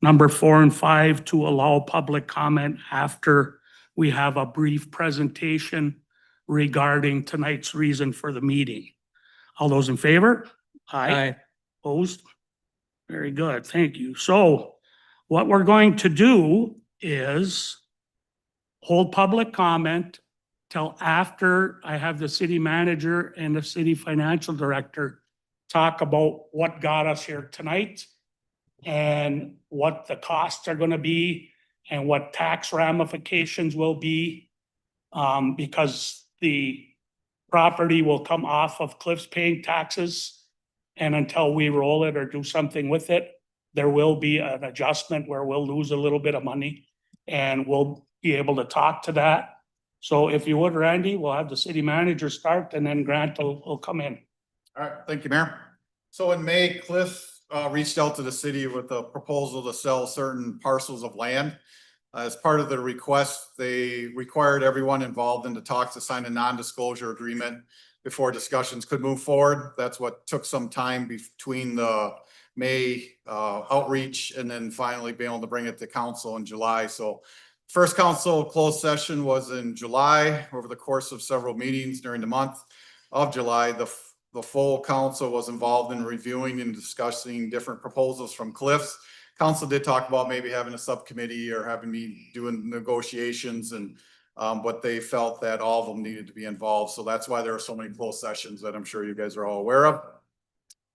number 4 and 5 to allow public comment after we have a brief presentation regarding tonight's reason for the meeting. All those in favor? Aye. Opposed? Very good, thank you. So what we're going to do is hold public comment till after I have the city manager and the city financial director talk about what got us here tonight and what the costs are gonna be and what tax ramifications will be. Because the property will come off of Cliffs paying taxes. And until we roll it or do something with it, there will be an adjustment where we'll lose a little bit of money. And we'll be able to talk to that. So if you would, Randy, we'll have the city manager start and then Grant will come in. All right, thank you, Mayor. So in May, Cliff reached out to the city with a proposal to sell certain parcels of land. As part of the request, they required everyone involved in the talks to sign a non-disclosure agreement before discussions could move forward. That's what took some time between the May outreach and then finally being able to bring it to council in July. So first council closed session was in July. Over the course of several meetings during the month of July, the full council was involved in reviewing and discussing different proposals from Cliffs. Council did talk about maybe having a subcommittee or having me doing negotiations and but they felt that all of them needed to be involved. So that's why there are so many closed sessions that I'm sure you guys are all aware of.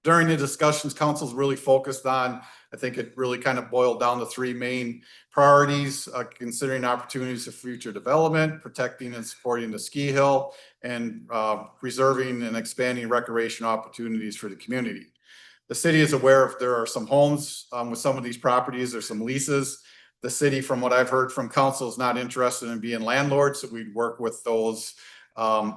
During the discussions, council's really focused on, I think it really kind of boiled down to 3 main priorities, considering opportunities for future development, protecting and supporting the ski hill, and preserving and expanding recreation opportunities for the community. The city is aware if there are some homes with some of these properties, there's some leases. The city, from what I've heard from council, is not interested in being landlords, so we'd work with those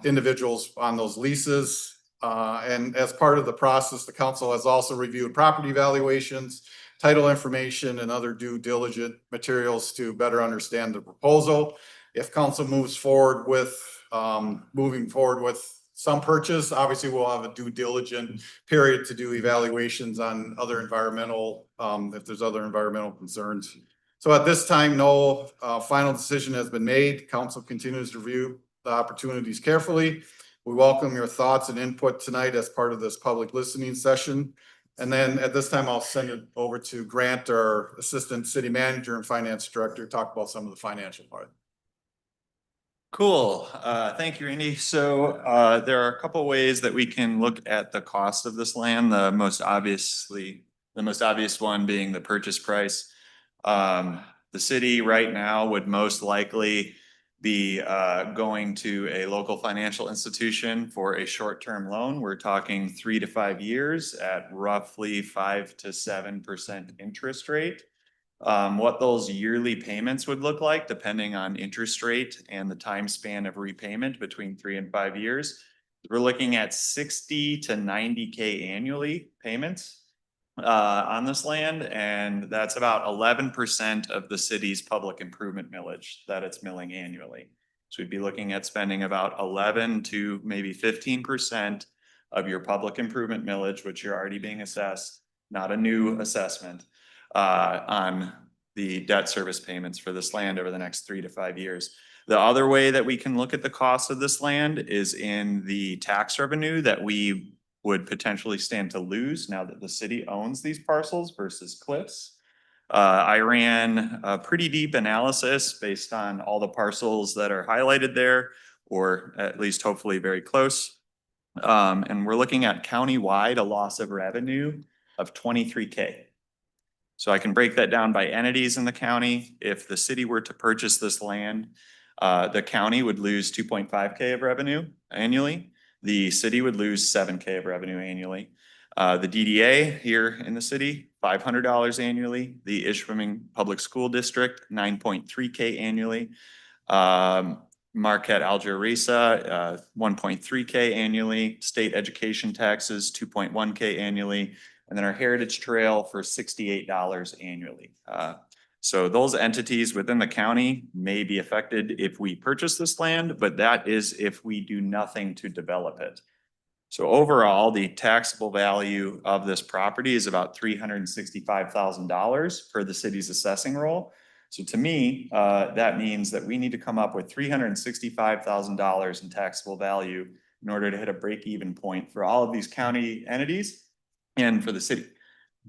individuals on those leases. And as part of the process, the council has also reviewed property valuations, title information, and other due diligent materials to better understand the proposal. If council moves forward with moving forward with some purchase, obviously we'll have a due diligent period to do evaluations on other environmental, if there's other environmental concerns. So at this time, no final decision has been made. Council continues to review the opportunities carefully. We welcome your thoughts and input tonight as part of this public listening session. And then at this time, I'll send it over to Grant, our Assistant City Manager and Finance Director, to talk about some of the financial part. Cool. Thank you, Randy. So there are a couple ways that we can look at the cost of this land. The most obvious one being the purchase price. The city right now would most likely be going to a local financial institution for a short-term loan. We're talking 3 to 5 years at roughly 5 to 7% interest rate. What those yearly payments would look like, depending on interest rate and the time span of repayment between 3 and 5 years. We're looking at 60 to 90K annually payments on this land, and that's about 11% of the city's public improvement millage that it's milling annually. So we'd be looking at spending about 11 to maybe 15% of your public improvement millage, which you're already being assessed, not a new assessment, on the debt service payments for this land over the next 3 to 5 years. The other way that we can look at the cost of this land is in the tax revenue that we would potentially stand to lose now that the city owns these parcels versus Cliffs. I ran a pretty deep analysis based on all the parcels that are highlighted there, or at least hopefully very close. And we're looking at countywide a loss of revenue of 23K. So I can break that down by entities in the county. If the city were to purchase this land, the county would lose 2.5K of revenue annually. The city would lose 7K of revenue annually. The DDA here in the city, $500 annually. The Ishpeming Public School District, 9.3K annually. Marquette Algerisa, 1.3K annually. State education taxes, 2.1K annually. And then our Heritage Trail for $68 annually. So those entities within the county may be affected if we purchase this land, but that is if we do nothing to develop it. So overall, the taxable value of this property is about $365,000 per the city's assessing roll. So to me, that means that we need to come up with $365,000 in taxable value in order to hit a break-even point for all of these county entities and for the city.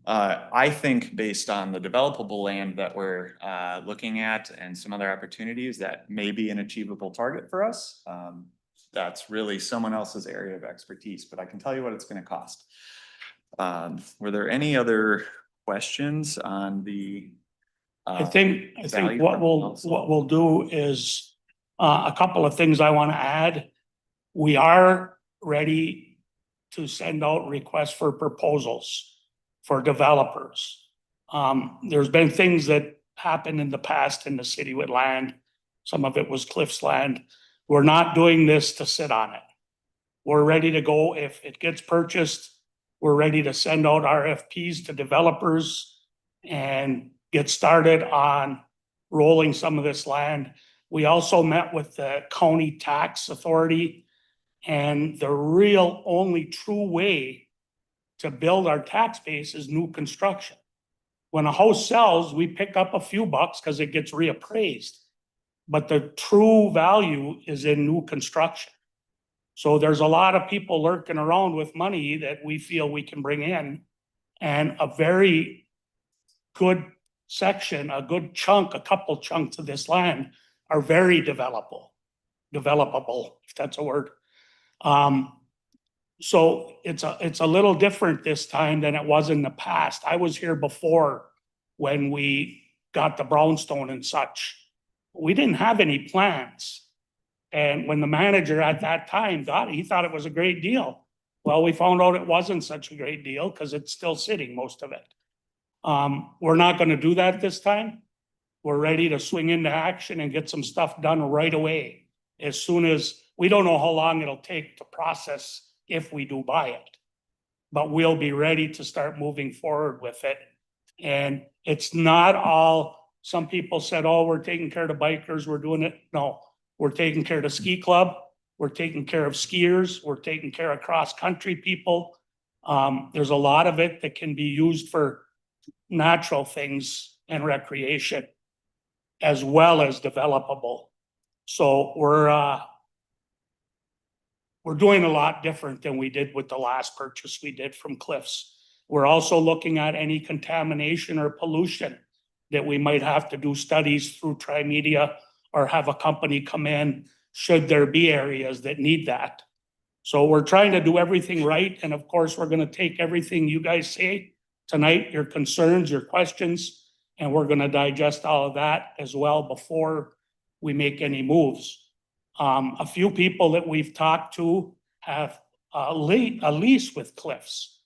I think based on the developable land that we're looking at and some other opportunities, that may be an achievable target for us. That's really someone else's area of expertise, but I can tell you what it's gonna cost. Were there any other questions on the? I think value what proposal? we'll do is, a couple of things I want to add. We are ready to send out requests for proposals for developers. There's been things that happened in the past in the city with land. Some of it was Cliff's land. We're not doing this to sit on it. We're ready to go. If it gets purchased, we're ready to send out RFPs to developers and get started on rolling some of this land. We also met with the county tax authority, and the real only true way to build our tax base is new construction. When a house sells, we pick up a few bucks because it gets reappraised. But the true value is in new construction. So there's a lot of people lurking around with money that we feel we can bring in. And a very good section, a good chunk, a couple chunks of this land are very developable, if that's a word. So it's a little different this time than it was in the past. I was here before when we got the brownstone and such. We didn't have any plans. And when the manager at that time he thought it was a great deal. Well, we found out it wasn't such a great deal because it's still sitting, most of it. We're not gonna do that this time. We're ready to swing into action and get some stuff done right away. As soon as, we don't know how long it'll take to process if we do buy it. But we'll be ready to start moving forward with it. And it's not all, some people said, oh, we're taking care of the bikers, we're doing it. No, we're taking care of the ski club, we're taking care of skiers, we're taking care of cross-country people. There's a lot of it that can be used for natural things and recreation, as well as developable. So we're doing a lot different than we did with the last purchase we did from Cliffs. We're also looking at any contamination or pollution that we might have to do studies through Trimedia or have a company come in should there be areas that need that. So we're trying to do everything right. And of course, we're gonna take everything you guys say tonight, your concerns, your questions, and we're gonna digest all of that as well before we make any moves. A few people that we've talked to have a lease with Cliffs.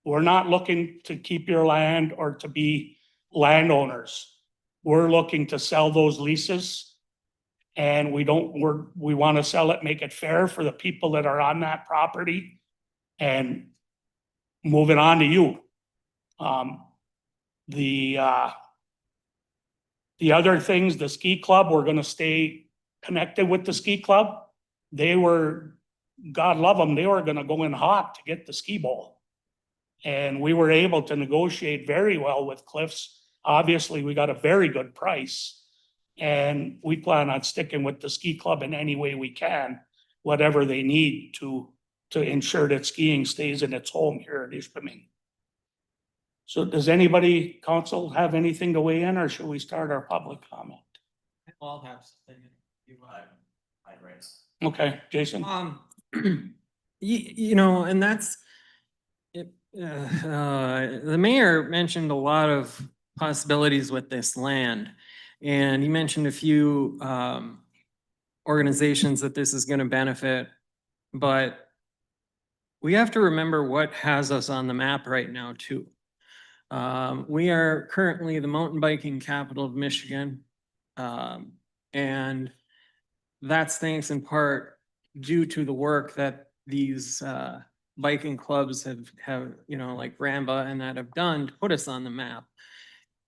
We're not looking to keep your land or to be landowners. We're looking to sell those leases. And we want to sell it, make it fair for the people that are on that property and move it on to you. The other things, the ski club, we're gonna stay connected with the ski club. They were, God love them, they were gonna go in hot to get the ski bowl. And we were able to negotiate very well with Cliffs. Obviously, we got a very good price. And we plan on sticking with the ski club in any way we can, whatever they need to ensure that skiing stays in its home here in Ishpeming. So does anybody, council, have anything to weigh in, or should we start our public comment? I'll have something. I'd raise. Okay, Jason? You know, and that's it, the mayor mentioned a lot of possibilities with this land. And he mentioned a few organizations that this is going to benefit, but we have to remember what has us on the map right now too. We are currently the mountain biking capital of Michigan. And that's thanks in part due to the work that these biking clubs have, you know, like Ramba and that have done to put us on the map.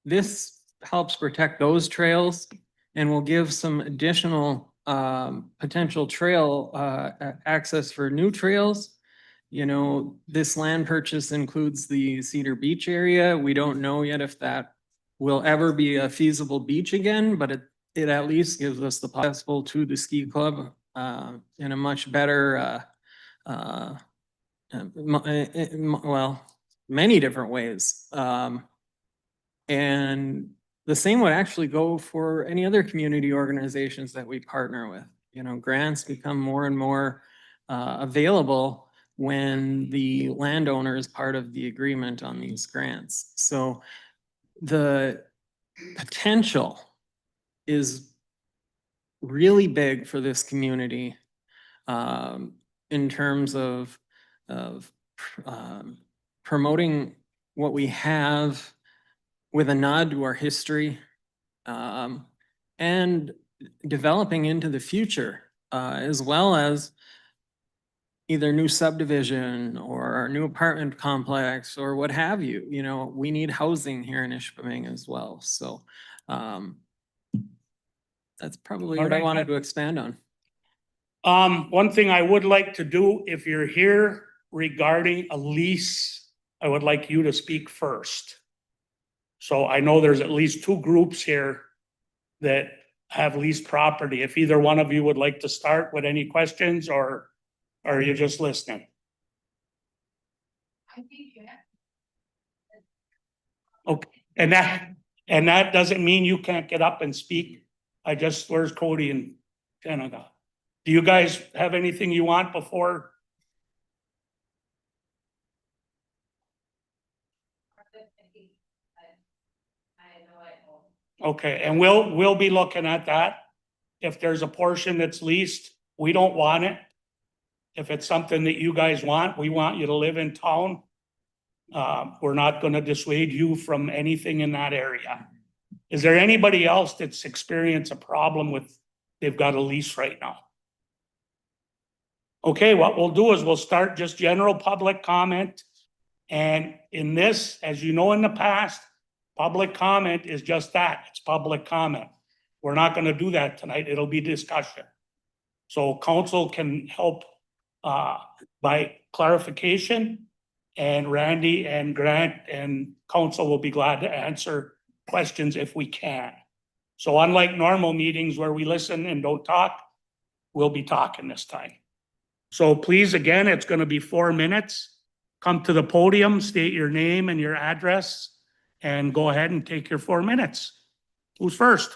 This helps protect those trails and will give some additional potential trail access for new trails You know, this land purchase includes the Cedar Beach area. We don't know yet if that will ever be a feasible beach again, but it at least gives us the possible to the ski club in a much better well, many different ways. And the same would actually go for any other community organizations that we partner with. You know, grants become more and more available when the landowner is part of the agreement on these grants. So the potential is really big for this community in terms of promoting what we have with a nod to our history and developing into the future as well as either new subdivision or new apartment complex or what have you. You know, we need housing here in Ishpeming as well. So that's probably what I Alright. wanted to expand on. One thing I would like to do, if you're here regarding a lease, I would like you to speak first. So I know there's at least two groups here that have leased property. If either one of you would like to start with any questions, or are you just listening? Okay, and that doesn't mean you can't get up and speak. Where's Cody and Canada? Do you guys have anything you want before? Okay, and we'll be looking at that. If there's a portion that's leased, we don't want it. If it's something that you guys want, we want you to live in town. We're not gonna dissuade you from anything in that area. Is there anybody else that's experienced a problem with, they've got a lease right now? Okay, what we'll do is we'll start just general public comment. And in this, as you know, in the past, public comment is just that, it's public comment. We're not gonna do that tonight, it'll be discussion. So council can help by clarification, and Randy and Grant and council will be glad to answer questions if we can. So unlike normal meetings where we listen and don't talk, we'll be talking this time. So please, again, it's gonna be 4 minutes. Come to the podium, state your name and your address, and go ahead and take your 4 minutes. Who's first?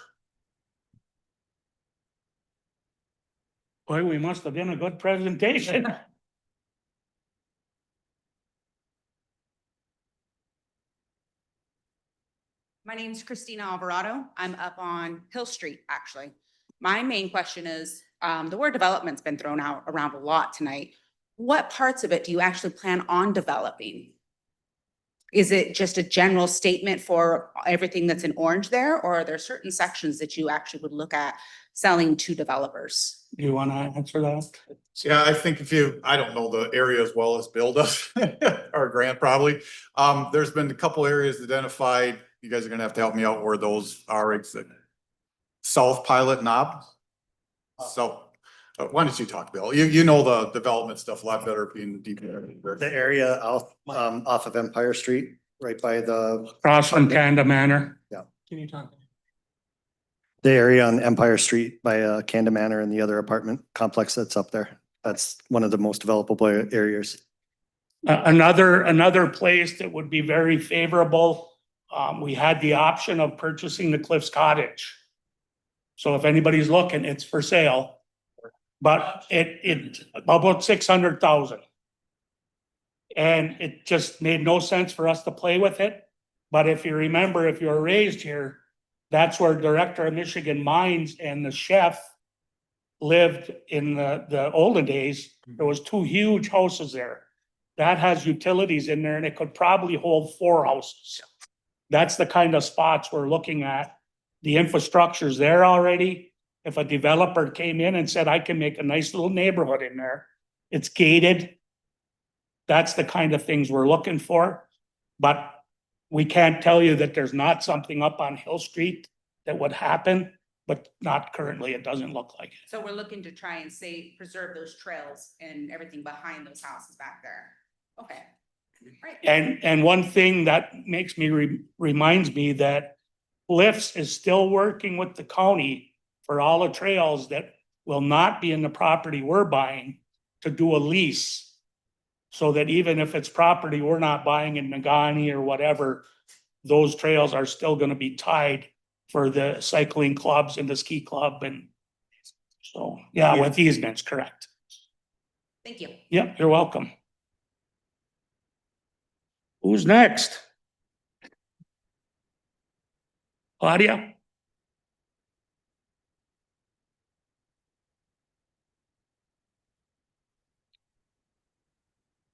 Boy, we must have been a good presentation. My name's Christina Alvarado. I'm up on Hill Street, actually. My main question is, the word development's been thrown out around a lot tonight. What parts of it do you actually plan on developing? Is it just a general statement for everything that's in orange there, or are there certain sections that you actually would look at selling to developers? Do you wanna answer that? Yeah, I think I don't know the area as well as Bill does, or Grant probably. There's been a couple areas identified. You guys are gonna have to help me out where those are. South Pilot Knob. So, why don't you talk, Bill? You know the development stuff a lot better being the deep. The area off of Empire Street, right by the Across from Canda Manor. Can you talk? area on Empire Street by Canda Manor and the other apartment complex that's up there. That's one of the most developable areas. Another place that would be very favorable, we had the option of purchasing the Cliffs Cottage. So if anybody's looking, it's for sale. But it about 600,000. And it just made no sense for us to play with it. But if you remember, if you were raised here, that's where Director of Michigan Mines and the chef lived in the olden days. There was 2 huge houses there. That has utilities in there and it could probably hold 4 houses. That's the kind of spots we're looking at. The infrastructure's there already. If a developer came in and said, I can make a nice little neighborhood in there, it's gated. That's the kind of things we're looking for. But we can't tell you that there's not something up on Hill Street that would happen. but not currently. It doesn't look like it. So we're looking to try and preserve those trails and everything behind those houses back there. Okay. Right. And one thing that makes me reminds me that Cliffs is still working with the county for all the trails that will not be in the property we're buying to do a lease. So that even if it's property we're not buying in Nagani or whatever, those trails are still gonna be tied for the cycling clubs and the ski club and so, yeah, with easements, correct. Thank you. Yep, you're welcome. Who's next? Claudia?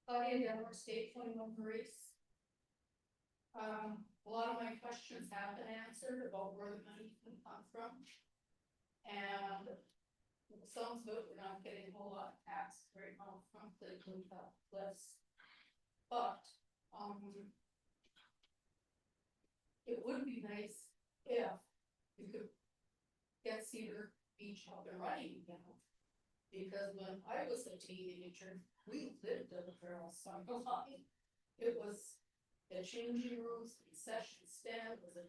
Claudia Denver, State 21 Maurice. A lot of my questions have been answered about where the money can come from. And some of it, we're not getting a whole lot of tax right now from the cliffs. But, it would be nice if we could get Cedar Beach up and running again. Because when I was a teenager, we lived in the Feral Summer Line. It was the changing rooms, concession stand, was a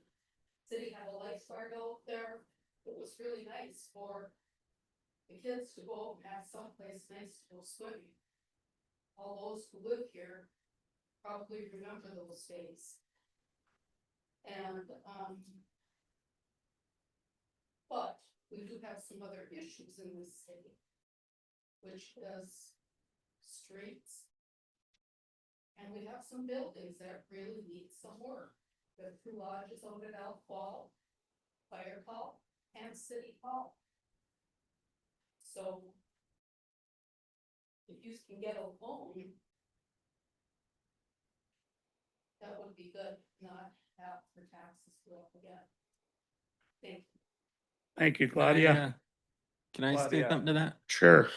city had a lifeguard out there. It was really nice for the kids to go and have someplace nice to go swimming. All those who live here probably remember those days. And, but we do have some other issues in this city, which is streets. And we have some buildings that really need some work. The two lodges over at Elk Fall, Fire Hall, and City Hall. So if you can get a loan, that would be good, not have for taxes go up again. Thank you. Thank you, Claudia. Can I say Claudia. something to that? Sure.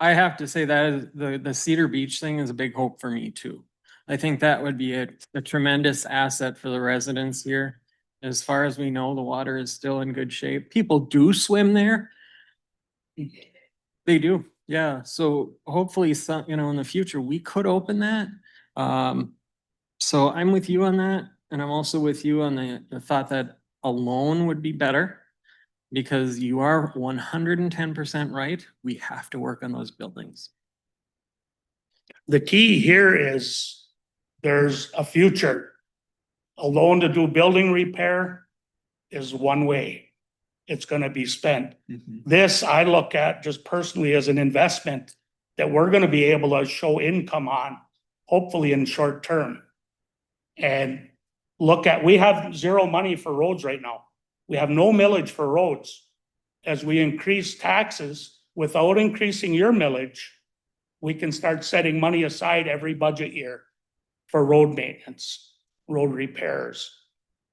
I have to say that is the Cedar Beach thing is a big hope for me too. I think that would be a tremendous asset for the residents here. As far as we know, the water is still in good shape. People do swim there. They do, yeah. So hopefully some, in the future, we could open that. So I'm with you on that. And I'm also with you on the thought that a loan would be better. Because you are 110% right. We have to work on those buildings. The key here is there's a future. A loan to do building repair is one way. It's gonna be spent. This I look at just personally as an investment that we're gonna be able to show income on, hopefully in short term. And we have zero money for roads right now. We have no millage for roads. As we increase taxes without increasing your millage, we can start setting money aside every budget year for road maintenance, road repairs.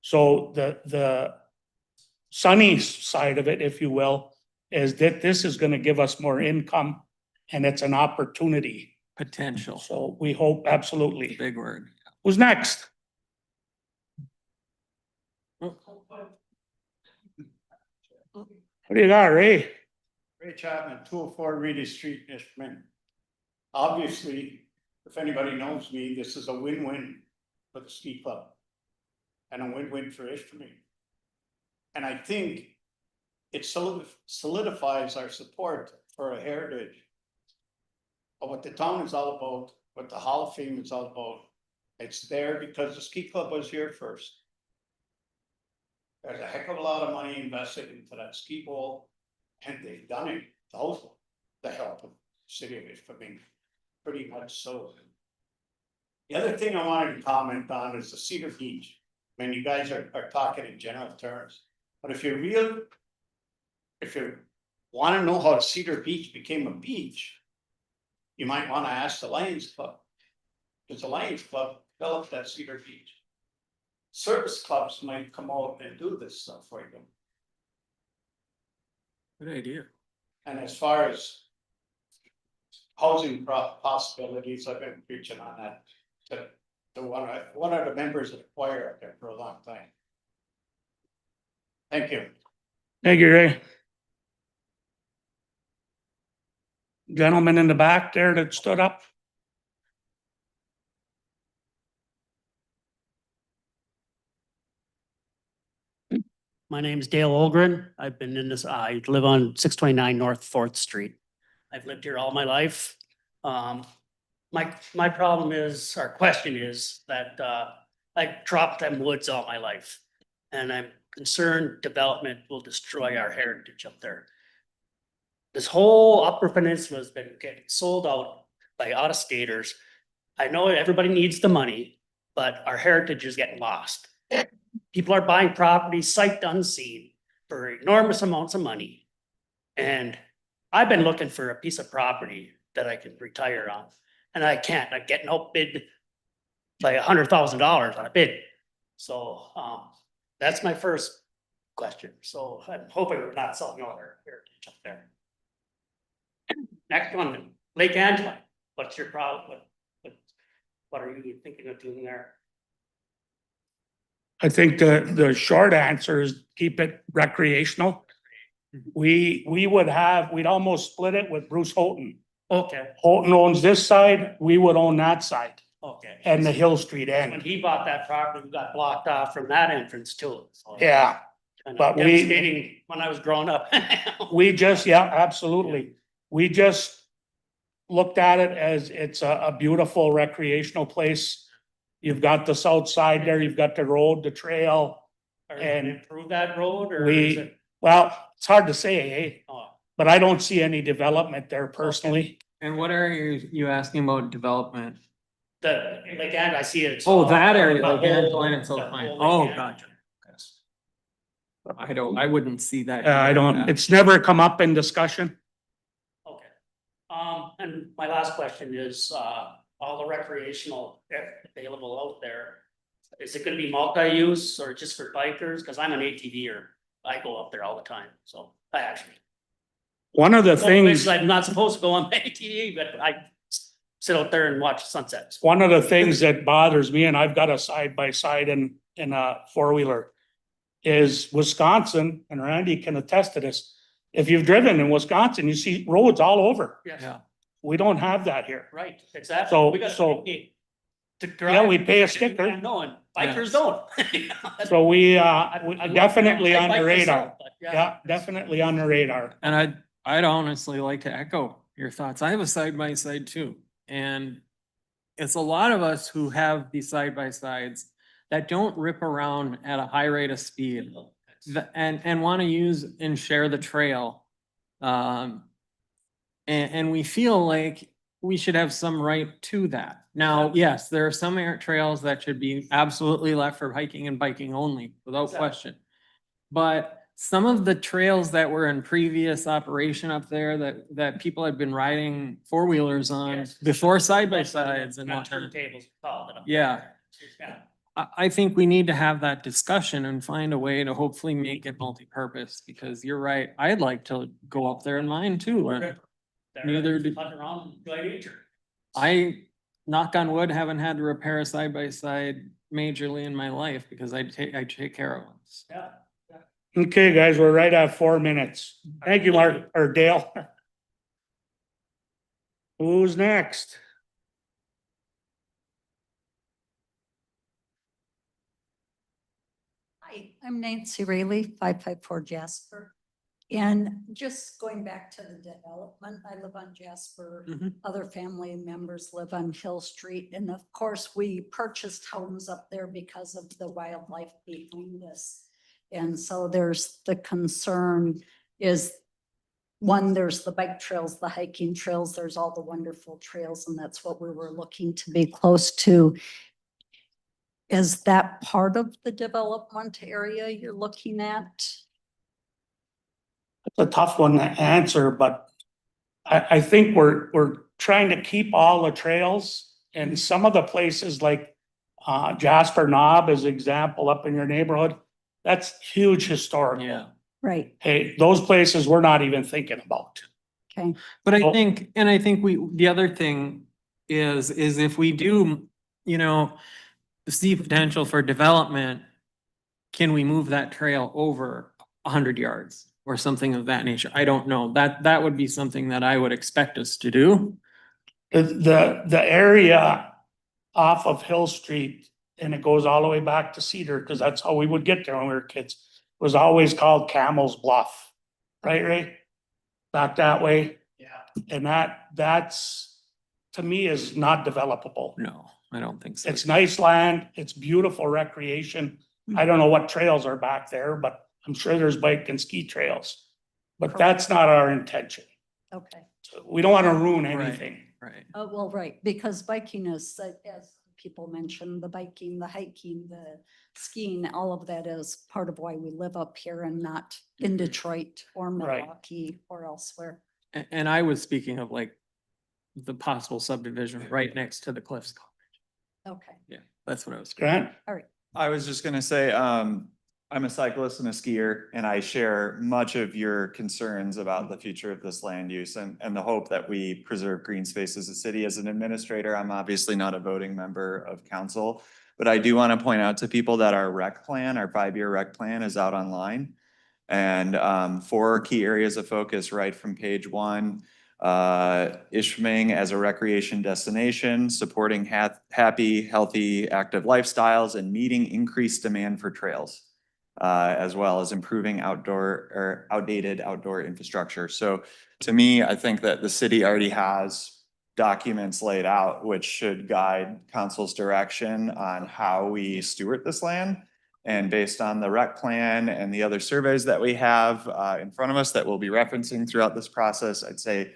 So the sunny side of it, if you will, is that this is gonna give us more income and it's an opportunity. Potential, So we hope absolutely. big word. Who's next? What do you got, Ray? Ray Chapman, 204 Reedy Street, Ishpeming. Obviously, if anybody knows me, this is a win-win for the ski club. And a win-win for Ishpeming. And I think it solidifies our support for a heritage of what the town is all about, what the Hall of Fame is all about. It's there because the ski club was here first. There's a heck of a lot of money invested into that ski bowl, and they've done it without the help of the city of Ishpeming, pretty much so. The other thing I wanted to comment on is the Cedar Beach. I mean, you guys are talking in general terms, but if you wanna know how Cedar Beach became a beach, you might wanna ask the Lions Club. Because the Lions Club developed that Cedar Beach. Service clubs might come out and do this stuff for you. Good idea. And as far as housing possibilities, I've been preaching on that to one of the members of the choir up there for a long time. Thank you. Thank you, Ray. Gentleman in the back there that stood up. My name's Dale Olgren. I've been in this, I live on 629 North Fourth Street. I've lived here all my life. My problem is, our question is that, I dropped them woods all my life. And I'm concerned development will destroy our heritage up there. This whole Upper Peninsula has been getting sold out by out-of-staters. I know everybody needs the money, but our heritage is getting lost. People are buying property sight unseen for enormous amounts of money. And I've been looking for a piece of property that I can retire on, and I can't. I'm getting outbid by $100,000 on a bid. So, that's my first question. So I'm hoping we're not selling all our heritage up there. Next one, Lake Angela. What's your problem? What are you thinking of doing there? I think the short answer is keep it recreational. We'd almost split it with Bruce Houghton. Okay, Houghton owns this side, we would own that side okay. and the Hill Street When end. he bought that property, we got blocked off from that entrance too. So Yeah, kinda but we- devastating when I was growing up. yeah, absolutely. We just looked at it as it's a beautiful recreational place. You've got the south side there, you've got the road, the trail. Are you gonna improve that road or is We, it? well, it's hard to say, eh? Oh, But I don't see any development there personally. And what area are you asking about development? The, Lake Angela, I see it. Oh, that area, The like Angela whole- and so the fine. whole Oh, Lake Angela. gotcha. I wouldn't see that. I don't, it's never come up in discussion. Okay. And my last question is, all the recreational available out there, is it gonna be multi-use or just for bikers? Cause I'm an ATVer. I go up there all the time, so I actually. One of the Some places things, I'm not supposed to go on my ATV, but I sit out there and watch sunsets. one of the things that bothers me, and I've got a side by side in a four-wheeler, is Wisconsin, and Randy can attest to this. If you've driven in Wisconsin, you see roads all over. Yes, Yeah. We don't have that here. right, exactly. So- We gotta so- pay to Yeah, drive. we pay a sticker. I know, and bikers don't. So we I love- definitely I on the bike radar. myself, but Yeah, definitely on the radar. And I'd honestly like to echo your thoughts. I have a side by side too. And it's a lot of us who have these side by sides that don't rip around at a high rate of speed and want to use and share the trail. And we feel like we should have some right to that. Now, yes, there are some trails that should be absolutely left for hiking and biking only, without Exactly. question. But some of the trails that were in previous operation up there that people had been riding four-wheelers on Yes. before side-by-sides and Got whatnot. turntables called it up Yeah. there. I think we need to have that discussion and find a way to hopefully make it multi-purpose, because you're right, I'd like to go up there in mine too. There, Neither do- hunt around, enjoy nature. I, knock on wood, haven't had to repair a side-by-side majorly in my life because I take care of them. Yeah. Okay, guys, we're right at 4 minutes. Thank you, Mark, or Dale. Who's next? Hi, I'm Nancy Rayleigh, 554 Jasper. And just going back to the development, I live on Jasper. Mhm. Other family members live on Hill Street. And of course, we purchased homes up there because of the wildlife behind us. And so there's the concern is, one, there's the bike trails, the hiking trails, there's all the wonderful trails, and that's what we were looking to be close to. Is that part of the development area you're looking at? It's a tough one to answer, but I think we're trying to keep all the trails, and some of the places like Jasper Knob as example up in your neighborhood, that's huge historical. Yeah. Right, Hey, those places we're not even thinking about. okay, But I Oh. think, and I think the other thing is if we do, see potential for development, can we move that trail over 100 yards? or something of that nature. I don't know. That would be something that I would expect us to do. The area off of Hill Street, and it goes all the way back to Cedar, because that's how we would get there when we were kids, was always called Camel's Bluff. Right, Ray? Back that way, Yeah. and that's, to me, is not developable. No, I don't think so. It's nice land, it's beautiful recreation. I don't know what trails are back there, but I'm sure there's bike and ski trails. But that's not our intention. Okay. We don't want to ruin Right. anything. Right. Oh, well, right, because biking is, as people mentioned, the biking, the hiking, the skiing, all of that is part of why we live up here and not in Detroit or Right. Milwaukee or elsewhere. And I was speaking of like the possible subdivision right next to the Cliffs College. Okay. Yeah, that's what I was. Grant? I was just gonna say, I'm a cyclist and a skier, and I share much of your concerns about the future of this land use and the hope that we preserve green space as a city. As an administrator, I'm obviously not a voting member of council, but I do want to point out to people that our rec plan, our 5-year rec plan is out online. And 4 key areas of focus right from page 1. Ishpeming as a recreation destination, supporting happy, healthy, active lifestyles, and meeting increased demand for trails, as well as improving outdated outdoor infrastructure. So to me, I think that the city already has documents laid out which should guide council's direction on how we steward this land. And based on the rec plan and the other surveys that we have in front of us that we'll be referencing throughout this process, I'd say,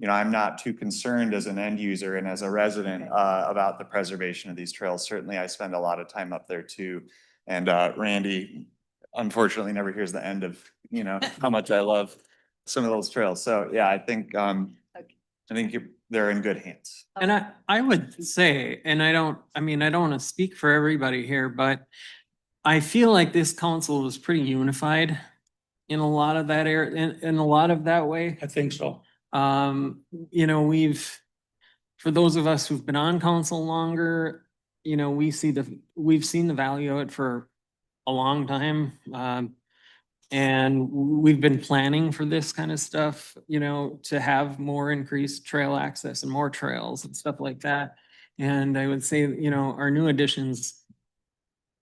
I'm not too concerned as an end user and as a resident about the preservation of these trails. Certainly, I spend a lot of time up there too. And Randy unfortunately never hears the end of, how much I love some of those trails. So yeah, I think they're in good hands. And I would say, and I don't want to speak for everybody here, but I feel like this council was pretty unified in a lot of that area, in a lot of that way. I think so. For those of us who've been on council longer, we've seen the value of it for a long time. And we've been planning for this kind of stuff, to have more increased trail access and more trails and stuff like that. And I would say, our new additions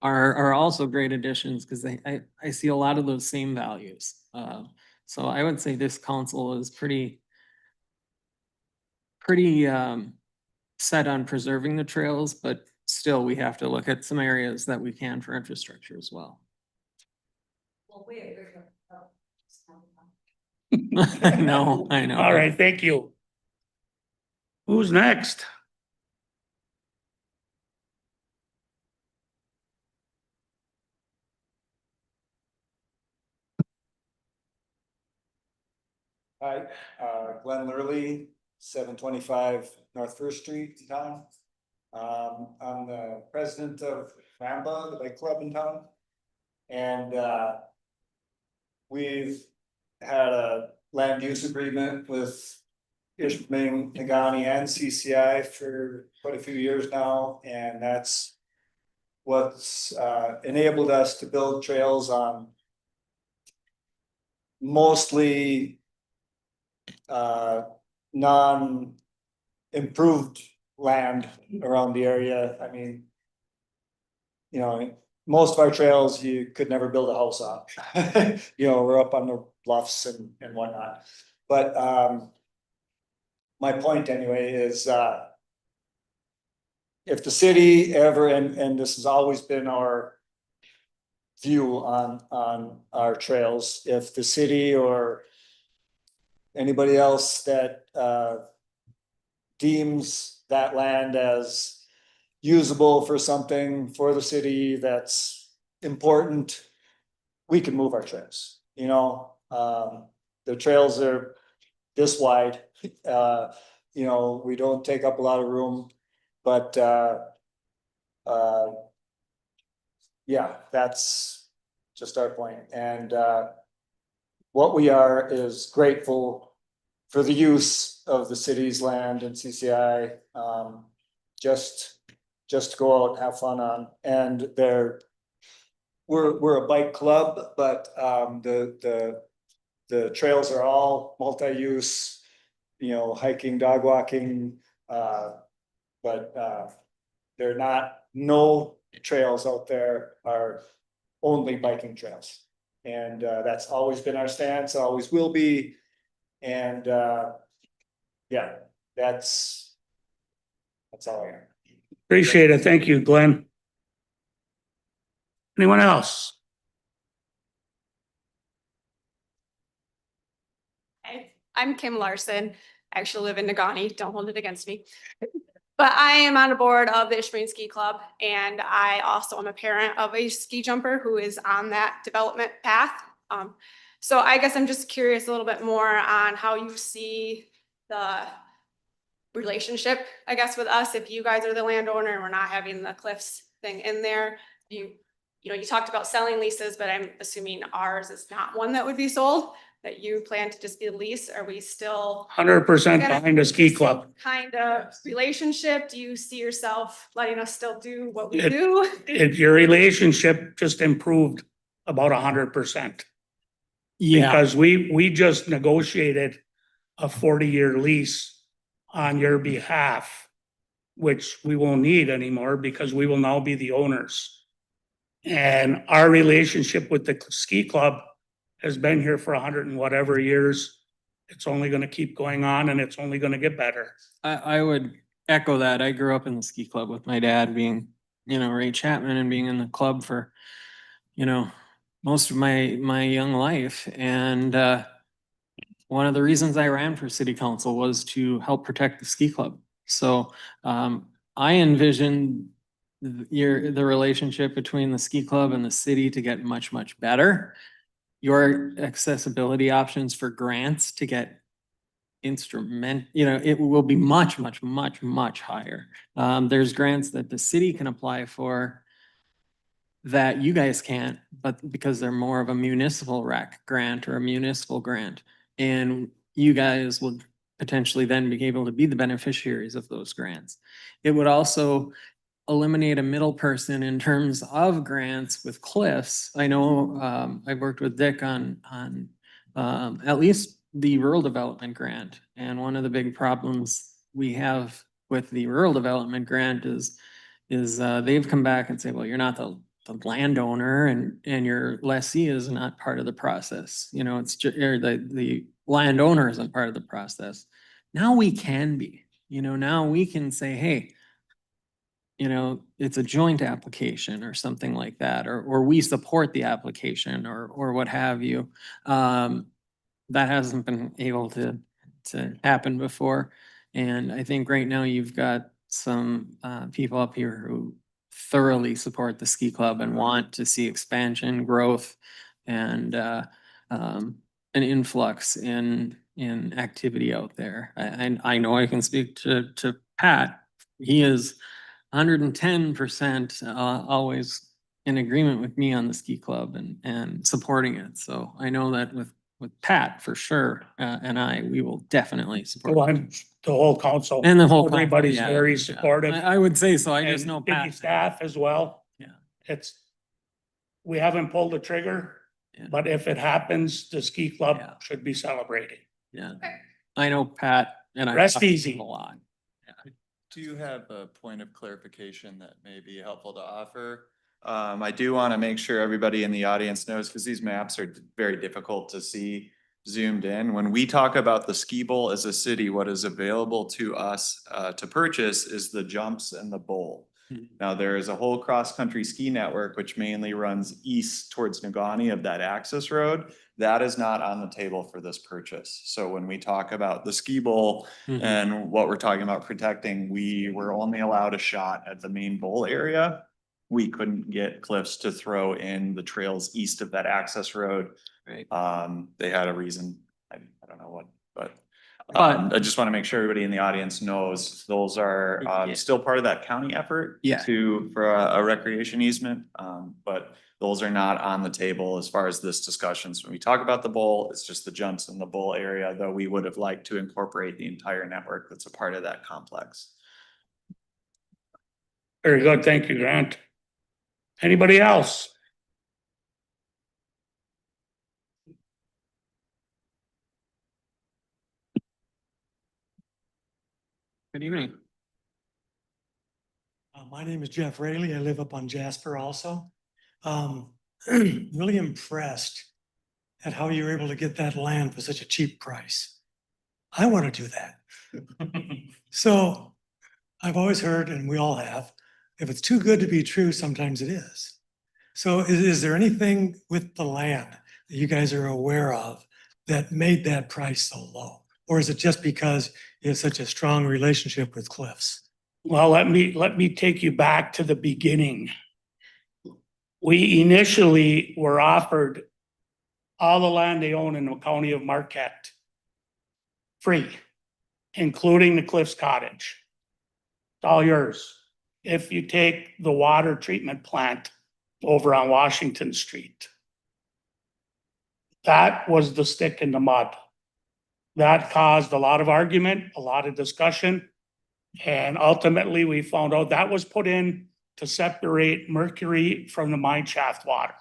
are also great additions because I see a lot of those same values. So I would say this council is pretty set on preserving the trails, but still we have to look at some areas that we can for infrastructure as well. Well, we I know. All right, thank you. Who's next? Hi, Glenn Lurley, 725 North First Street in town. I'm the president of Ramba, the bike club in town. And we've had a land use agreement with Ishpeming, Nagani, and CCI for quite a few years now, and that's what's enabled us to build trails on mostly non-improved land around the area. I mean, most of our trails you could never build a house on. We're up on the bluffs and whatnot. But my point anyway is if the city ever, and this has always been our view on our trails, if the city or anybody else that deems that land as usable for something for the city that's important, we can move our trails. The trails are this wide. We don't take up a lot of room, but yeah, that's just our point. And what we are is grateful for the use of the city's land and CCI, just to go out and have fun on. And we're a bike club, but the the trails are all multi-use, you know, hiking, dog walking, but they're not, no trails out there are only biking trails. And that's always been our stance, always will be. And yeah, that's all I got. Appreciate it. Thank you, Glenn. Anyone else? Hey, I'm Kim Larson. I actually live in Nagani. Don't hold it against me. But I am on a board of the Ishpeming Ski Club, and I also am a parent of a ski jumper who is on that development path. So I guess I'm just curious a little bit more on how you see the relationship, I guess, with us. If you guys are the landowner and we're not having the cliffs thing in there, you know, you talked about selling leases, but I'm assuming ours is not one that would be sold, that you plan to just be a lease. Are we still 100% behind the ski club. kind of relationship? Do you see yourself letting us still do what we It- do? Your relationship just improved about 100%. Yeah, Because we just negotiated a 40-year lease on your behalf, which we won't need anymore because we will now be the owners. And our relationship with the ski club has been here for 100 and whatever years. It's only gonna keep going on and it's only gonna get better. I would echo that. I grew up in the ski club with my dad being, you know, Ray Chapman and being in the club for, you know, most of my young life. And one of the reasons I ran for city council was to help protect the ski club. So I envision the relationship between the ski club and the city to get much, much better. Your accessibility options for grants to get you know, it will be much, much, much, much higher. There's grants that the city can apply for that you guys can't, but because they're more of a municipal rec grant or a municipal grant. And you guys will potentially then be able to be the beneficiaries of those grants. It would also eliminate a middle person in terms of grants with cliffs. I know I've worked with Dick on at least the rural development grant. And one of the big problems we have with the rural development grant is they've come back and say, well, you're not the landowner and your lessee is not part of the process. You know, it's just, or the landowner isn't part of the process. Now we can be, you know, now we can say, hey, you know, it's a joint application or something like that, or we support the application or what have you. That hasn't been able to happen before. And I think right now you've got some people up here who thoroughly support the ski club and want to see expansion, growth, and an influx in activity out there. I know I can speak to Pat. He is 110% always in agreement with me on the ski club and supporting it. So I know that with Pat for sure, and we will definitely support. Well, I'm the whole council. And the whole council, Everybody's yeah, very yeah. supportive. I would say so. I just And know city Pat. staff as well. Yeah. We haven't pulled the trigger, Yeah. but if it happens, the ski club Yeah. should be celebrating. Yeah. I know Pat and I. Rest talk to him easy. A lot. Do you have a point of clarification that may be helpful to offer? I do want to make sure everybody in the audience knows, because these maps are very difficult to see zoomed in. When we talk about the ski bowl as a city, what is available to us to purchase is the jumps and the bowl. Now, there is a whole cross-country ski network, which mainly runs east towards Nagani of that access road. That is not on the table for this purchase. So when we talk about the ski bowl Mhm. and what we're talking about protecting, we were only allowed a shot at the main bowl area. We couldn't get Cliffs to throw in the trails east of that access road. Right. They had a reason, I don't know what, but But- I just want to make sure everybody in the audience knows those are Yeah. still part of that county effort. Yeah. For a recreation easement, but those are not on the table as far as this discussions. When we talk about the bowl, it's just the jumps in the bowl area, though we would have liked to incorporate the entire network that's a part of that complex. Very good. Thank you, Grant. Anybody else? Good evening. My name is Jeff Rayleigh. I live up on Jasper also. Really impressed at how you were able to get that land for such a cheap price. I want to do that. So I've always heard, and we all have, if it's too good to be true, sometimes it is. So is there anything with the land that you guys are aware of that made that price so low? Or is it just because you have such a strong relationship with Cliffs? Well, let me take you back to the beginning. We initially were offered all the land they own in the county of Marquette. Free, including the Cliffs Cottage. It's all yours. If you take the water treatment plant over on Washington Street. That was the stick in the mud. That caused a lot of argument, a lot of discussion. And ultimately, we found out that was put in to separate mercury from the mine shaft water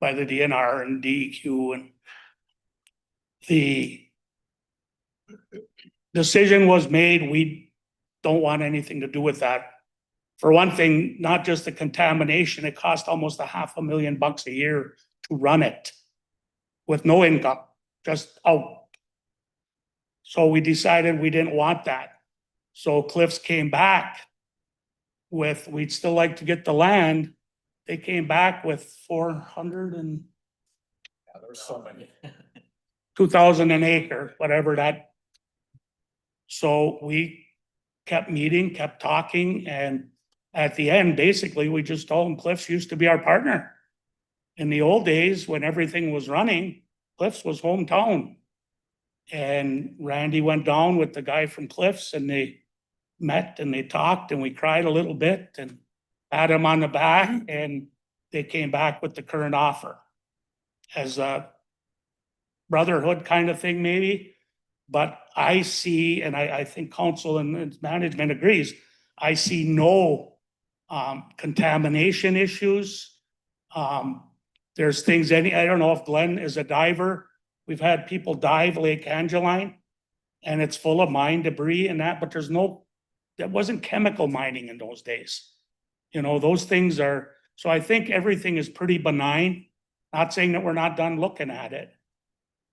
by the DNR and DEQ. And the decision was made, we don't want anything to do with that. For one thing, not just the contamination, it cost almost $500,000 a year to run it with no income, just out. So we decided we didn't want that. So Cliffs came back with, we'd still like to get the land. They came back with 400 and There's so many. 2,000 an acre, whatever that. So we kept meeting, kept talking, and at the end, basically, we just told them Cliffs used to be our partner. In the old days, when everything was running, Cliffs was hometown. And Randy went down with the guy from Cliffs and they met and they talked and we cried a little bit and pat him on the back and they came back with the current offer as a brotherhood kind of thing maybe. But I see, and I think council and management agrees, I see no contamination issues. There's things, I don't know if Glenn is a diver. We've had people dive Lake Angeline and it's full of mine debris and that, but that wasn't chemical mining in those days. You know, those things are, so I think everything is pretty benign. Not saying that we're not done looking at it,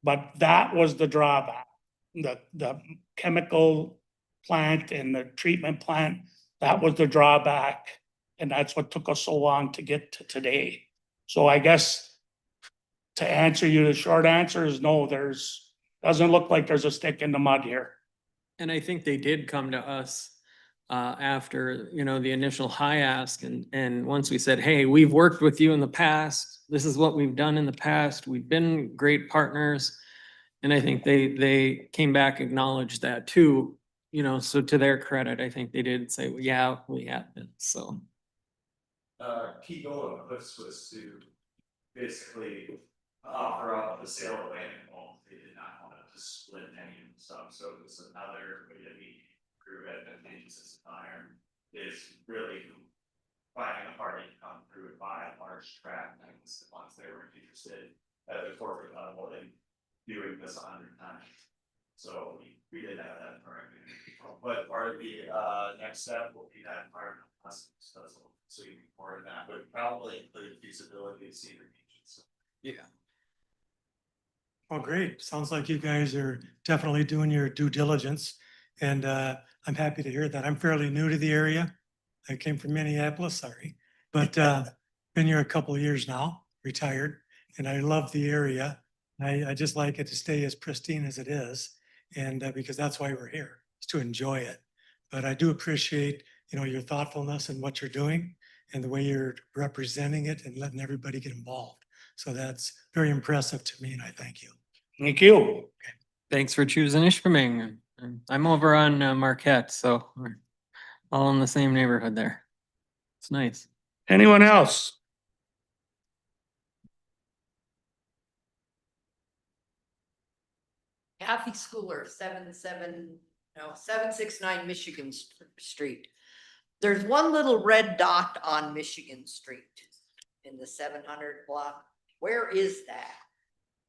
but that was the drawback. The chemical plant and the treatment plant, that was the drawback. And that's what took us so long to get to today. So I guess to answer you, the short answer is no, doesn't look like there's a stick in the mud here. And I think they did come to us after, the initial high ask and once we said, hey, we've worked with you in the past. This is what we've done in the past. We've been great partners. And I think they came back, acknowledged that too, so to their credit, I think they did say, well, yeah, we have been, so. Key goal of Cliffs was to basically offer up the sale of land and home. They did not want to split any of the stuff, so it was another way to be grew advantageous as an iron is really finding a party to come through and buy a large tract. And the ones they were interested at the corporate level in doing this 100 times. So we did have that part. But part of the next step will be that part of us. So you can more of that, but probably include feasibility of cedar beach. Yeah. Well, great. Sounds like you guys are definitely doing your due diligence. And I'm happy to hear that. I'm fairly new to the area. I came from Minneapolis, sorry. But been here a couple of years now, retired, and I love the area. I just like it to stay as pristine as it is. And because that's why we're here, is to enjoy it. But I do appreciate, your thoughtfulness and what you're doing and the way you're representing it and letting everybody get involved. So that's very impressive to me and I thank you. Thank you. Thanks for choosing Ishpeming. I'm over on Marquette, so we're all in the same neighborhood there. It's nice. Anyone else? Kathy Schooler, 769 Michigan Street. There's one little red dot on Michigan Street in the 700 block. Where is that?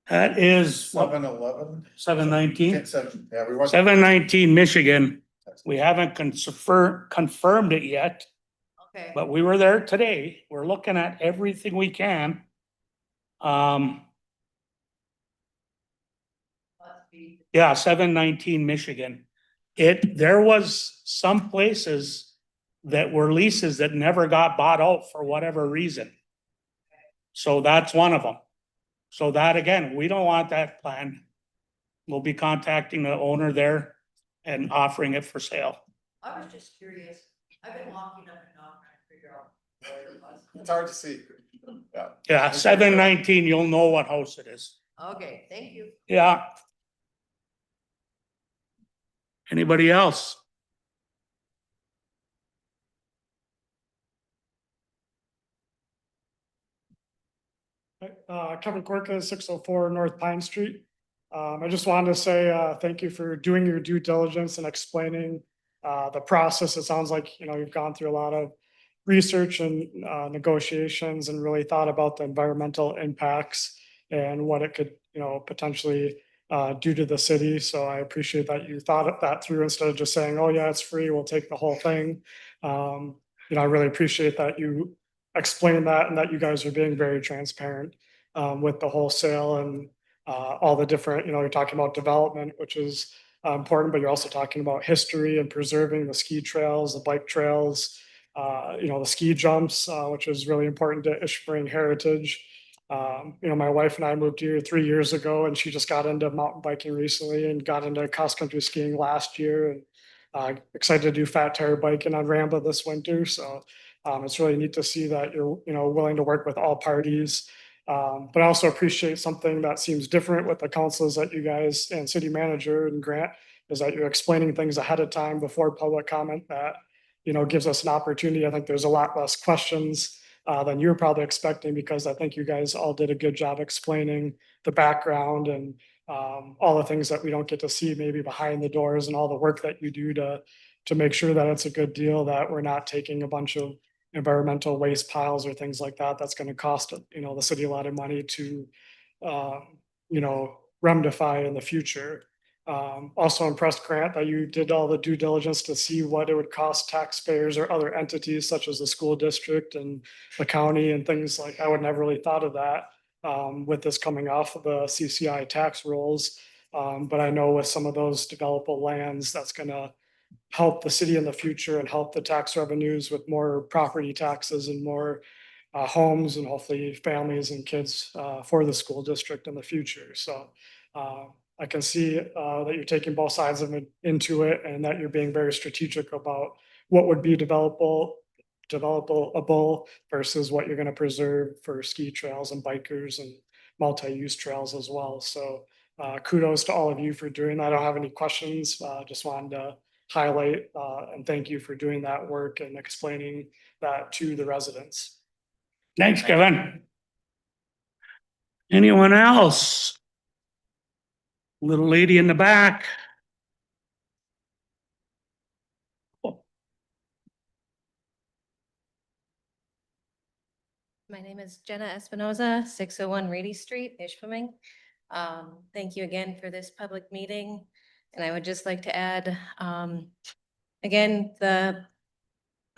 That is 7-Eleven. 719. Yeah, we went. 719 Michigan. We haven't confirmed it yet, Okay. but we were there today. We're looking at everything we can. Must be. Yeah, 719 Michigan. There was some places that were leases that never got bought out for whatever reason. So that's one of them. So that again, we don't want that plan. We'll be contacting the owner there and offering it for sale. I was just curious. I've been walking up and down trying to figure out where it was. It's hard to see. Yeah. Yeah, 719, you'll know what house it is. Okay, thank you. Yeah. Anybody else? Kevin Corca, 604 North Pine Street. I just wanted to say, thank you for doing your due diligence and explaining, the process. It sounds like, you've gone through a lot of research and, negotiations and really thought about the environmental impacts and what it could, potentially, do to the city. So I appreciate that you thought of that through instead of just saying, oh yeah, it's free, we'll take the whole thing. I really appreciate that you explained that and that you guys are being very transparent with the wholesale and all the different, you're talking about development, which is important, but you're also talking about history and preserving the ski trails, the bike trails, the ski jumps, which is really important to Ishpeming heritage. My wife and I moved here 3 years ago and she just got into mountain biking recently and got into cross country skiing last year and excited to do fat tire biking on Ramba this winter. So it's really neat to see that you're, willing to work with all parties. But I also appreciate something that seems different with the councils that you guys and city manager and Grant is that you're explaining things ahead of time before public comment that, gives us an opportunity. I think there's a lot less questions than you're probably expecting because I think you guys all did a good job explaining the background and all the things that we don't get to see maybe behind the doors and all the work that you do to make sure that it's a good deal, that we're not taking a bunch of environmental waste piles or things like that. That's going to cost, the city a lot of money to, remdify in the future. Also impressed, Grant, that you did all the due diligence to see what it would cost taxpayers or other entities such as the school district and the county and things like, I would never really thought of that with this coming off of the CCI tax rolls. But I know with some of those developable lands, that's gonna help the city in the future and help the tax revenues with more property taxes and more homes and hopefully families and kids for the school district in the future. So I can see that you're taking both sides of it into it and that you're being very strategic about what would be developable versus what you're going to preserve for ski trails and bikers and multi-use trails as well. So kudos to all of you for doing that. I don't have any questions. Just wanted to highlight and thank you for doing that work and explaining that to the residents. Thanks, Kevin. Anyone else? Little lady in the back. My name is Jenna Espinoza, 601 Reedy Street, Ishpeming. Thank you again for this public meeting. And I would just like to add, again, the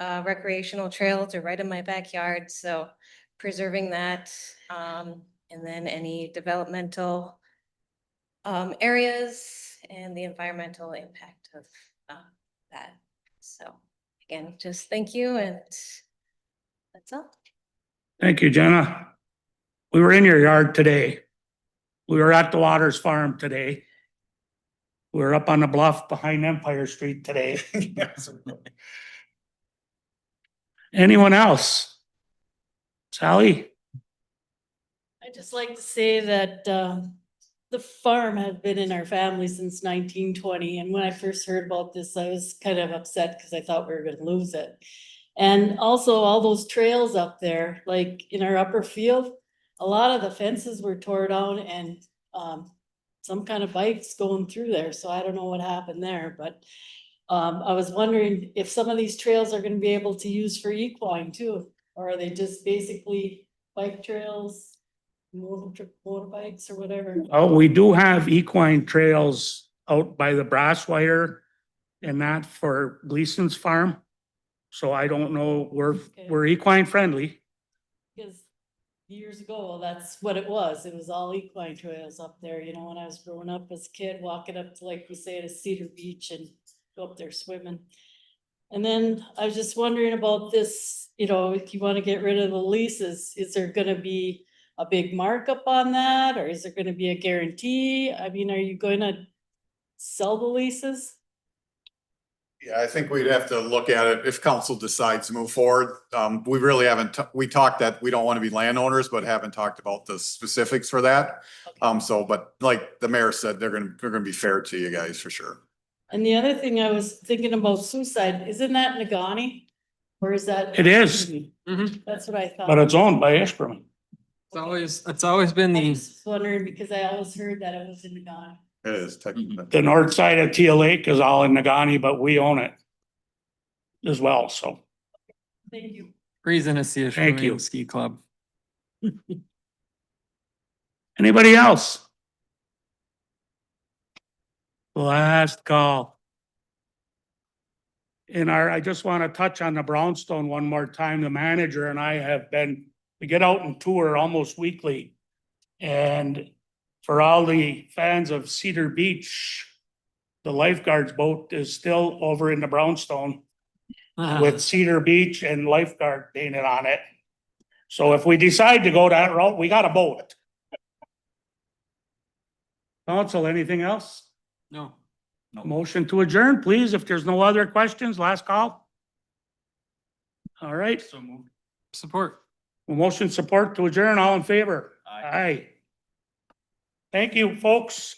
recreational trails are right in my backyard, so preserving that, and then any developmental areas and the environmental impact of that. So again, just thank you, and that's all. Thank you, Jenna. We were in your yard today. We were at the Waters Farm today. We were up on the bluff behind Empire Street today. Anyone else? Sally? I'd just like to say that the farm has been in our family since 1920. And when I first heard about this, I was kind of upset because I thought we were gonna lose it. And also all those trails up there, like in our upper field, a lot of the fences were tore down and some kind of bikes going through there. So I don't know what happened there, but I was wondering if some of these trails are gonna be able to use for equine too, or are they just basically bike trails, motorbikes or whatever? Oh, we do have equine trails out by the brass wire and that for Gleason's farm. So I don't know, Okay. we're equine friendly. Because years ago, that's what it was. It was all equine trails up there, you know, when I was growing up as a kid, walking up to, like we say, to Cedar Beach and go up there swimming. And then I was just wondering about this, you know, if you want to get rid of the leases, is there gonna be a big markup on that, or is there gonna be a guarantee? I mean, are you going to sell the leases? Yeah, I think we'd have to look at it if council decides to move forward. We really haven't, we talked that we don't want to be landowners, but haven't talked about the specifics for that. But like the mayor said, they're gonna be fair to you guys for sure. And the other thing I was thinking about suicide, isn't that Nagani? Or is that? It is. Mhm. That's what I thought. But it's owned by Ishpeming. It's always been I the, was just wondering because I always heard that it was in Nagani. It is technically. The north side of Teal Lake is all in Nagani, but we own it as well, so. Thank you. reason to see a Thank you. Ishpeming Ski Club. Anybody else? Last call. I just want to touch on the brownstone one more time. The manager and I we get out and tour almost weekly. And for all the fans of Cedar Beach, the lifeguards boat is still over in the brownstone with Cedar Beach and lifeguard painted on it. So if we decide to go that route, we got a boat. Council, anything else? No. Motion to adjourn, please, if there's no other questions, last call. All right. Support. Motion support to adjourn, all in favor? Aye. Thank you, folks.